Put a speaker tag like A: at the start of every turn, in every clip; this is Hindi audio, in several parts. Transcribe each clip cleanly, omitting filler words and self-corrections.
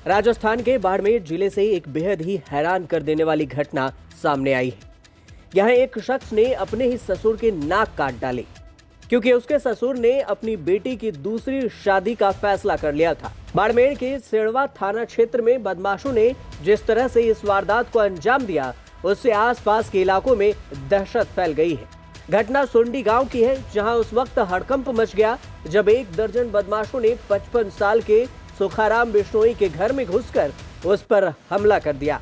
A: राजस्थान के बाड़मेर जिले से एक बेहद ही हैरान कर देने वाली घटना सामने आई है। यहाँ एक शख्स ने अपने ही ससुर के नाक काट डाले क्योंकि उसके ससुर ने अपनी बेटी की दूसरी शादी का फैसला कर लिया था। बाड़मेर के सेड़वा थाना क्षेत्र में बदमाशों ने जिस तरह से इस वारदात को अंजाम दिया, उससे आसपास के इलाकों में दहशत फैल गई है। घटना सुंडी गांव की है, जहां उस वक्त हड़कंप मच गया जब एक दर्जन बदमाशों ने 55 साल के सुखाराम बिश्नोई के घर में घुसकर उस पर हमला कर दिया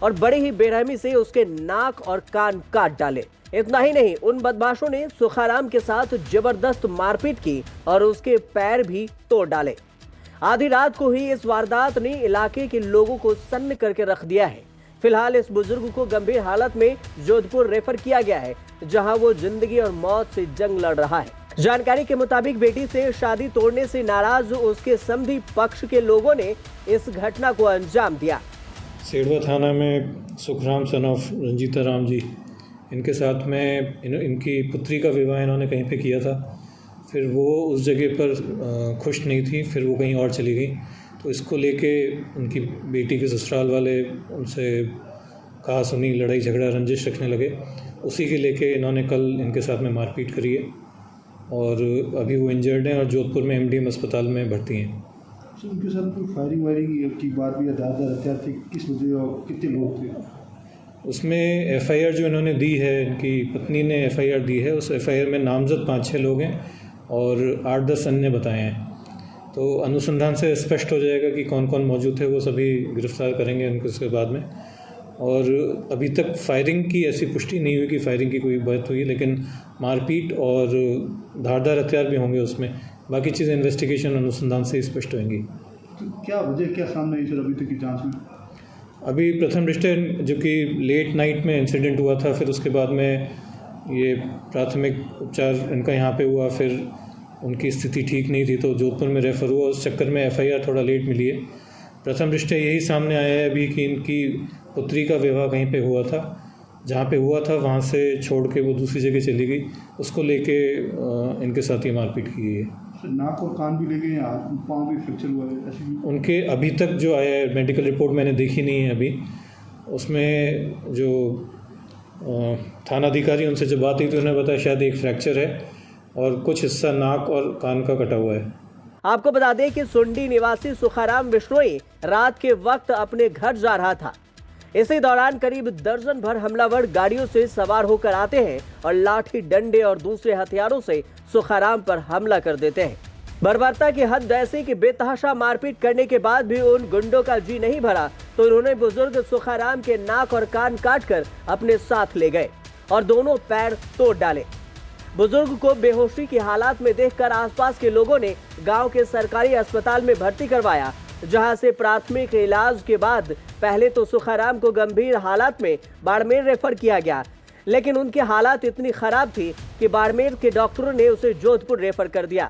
A: और बड़े ही बेरहमी से उसके नाक और कान काट डाले। इतना ही नहीं, उन बदमाशों ने सुखाराम के साथ जबरदस्त मारपीट की और उसके पैर भी तोड़ डाले। आधी रात को ही इस वारदात ने इलाके के लोगों को सन्न करके रख दिया है। फिलहाल इस बुजुर्ग को गंभीर हालत में जोधपुर रेफर किया गया है, जहां वो जिंदगी और मौत से जंग लड़ रहा है। जानकारी के मुताबिक बेटी से शादी तोड़ने से नाराज उसके समधी पक्ष के लोगों ने इस घटना को अंजाम दिया।
B: सेड़वा थाना में सुखराम सन ऑफ रंजीता राम जी, इनके साथ में इनकी पुत्री का विवाह इन्होंने कहीं पे किया था। फिर वो उस जगह पर खुश नहीं थी, फिर वो कहीं और चली गई। तो इसको लेके उनकी बेटी के ससुराल वाले उनसे कहा सुनी, लड़ाई झगड़ा रंजिश रखने लगे। उसी के लेके इन्होंने कल इनके साथ में मारपीट करी है और अभी वो इंजर्ड हैं और जोधपुर में एमडीएम अस्पताल में भर्ती हैं।
C: उनके साथ कोई फायरिंग वायरिंग की बात भी, ज़्यादा हथियार थे, किस वजह और कितने लोग थे? उसमें
B: एफआईआर जो इन्होंने दी है, इनकी पत्नी ने एफआईआर दी है, उस एफआईआर में नामजद 5-6 लोग हैं और 8-10 अन्य बताए हैं। तो अनुसंधान से स्पष्ट हो जाएगा कि कौन कौन मौजूद थे, वो सभी गिरफ्तार करेंगे उनको उसके बाद में। और अभी तक फायरिंग की ऐसी पुष्टि नहीं हुई कि फायरिंग की कोई बात हुई, लेकिन मारपीट और धारदार हथियार भी होंगे उसमें। बाकी चीज़ें इन्वेस्टिगेशन अनुसंधान से स्पष्ट होंगी।
C: तो क्या वजह, क्या सामने आई सर अभी तक की जांच में?
B: अभी प्रथम दृष्टया जो कि लेट नाइट में इंसिडेंट हुआ था, फिर उसके बाद में ये प्राथमिक उपचार इनका यहाँ पे हुआ, फिर उनकी स्थिति ठीक नहीं थी तो जोधपुर में रेफ़र हुआ। उस चक्कर में एफआईआर थोड़ा लेट मिली है। प्रथम दृष्टया यही सामने आया है अभी कि इनकी पुत्री का विवाह कहीं पे हुआ था, जहाँ पे हुआ था वहाँ से छोड़ के वो दूसरी जगह चली गई। उसको लेके इनके साथ ही मारपीट की गई है।
C: नाक और कान भी ले गए, पाँव भी फ्रैक्चर हुआ है ऐसे भी?
B: उनके अभी तक जो आया है मेडिकल रिपोर्ट मैंने देखी नहीं है अभी। उसमें जो थाना अधिकारी उनसे जब बात हुई तो उन्होंने बताया शायद एक फ्रैक्चर है और कुछ हिस्सा नाक और कान का कटा हुआ है।
A: आपको बता दें कि सुंडी निवासी सुखाराम बिश्नोई रात के वक्त अपने घर जा रहा था। इसी दौरान करीब दर्जन भर हमलावर गाड़ियों से सवार होकर आते हैं और लाठी, डंडे और दूसरे हथियारों से सुखाराम पर हमला कर देते हैं। बर्बरता की हद ऐसी कि बेतहाशा मारपीट करने के बाद भी उन गुंडों का जी नहीं भरा तो उन्होंने बुजुर्ग सुखाराम के नाक और कान काटकर अपने साथ ले गए और दोनों पैर तोड़ डाले। बुजुर्ग को बेहोशी की हालात में देखकर आसपास के लोगों ने गांव के सरकारी अस्पताल में भर्ती करवाया, जहां से प्राथमिक इलाज के बाद पहले तो सुखाराम को गंभीर हालात में बाड़मेर रेफर किया गया, लेकिन उनकी हालात इतनी खराब थी कि बाड़मेर के डॉक्टरों ने उसे जोधपुर रेफर कर दिया।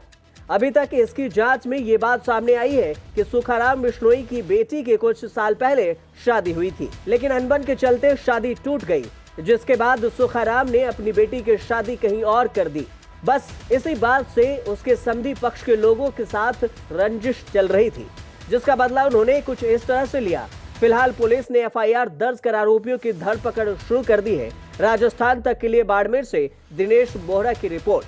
A: अभी तक इसकी जांच में ये बात सामने आई है कि सुखाराम बिश्नोई की बेटी के कुछ साल पहले शादी हुई थी, लेकिन अनबन के चलते शादी टूट गई, जिसके बाद सुखाराम ने अपनी बेटी की शादी कहीं और कर दी। बस इसी बात से उसके समधी पक्ष के लोगों के साथ रंजिश चल रही थी, जिसका बदला उन्होंने कुछ इस तरह से लिया। फिलहाल पुलिस ने एफआईआर दर्ज कर आरोपियों की धरपकड़ शुरू कर दी है। राजस्थान तक के लिए बाड़मेर से दिनेश बोहरा की रिपोर्ट।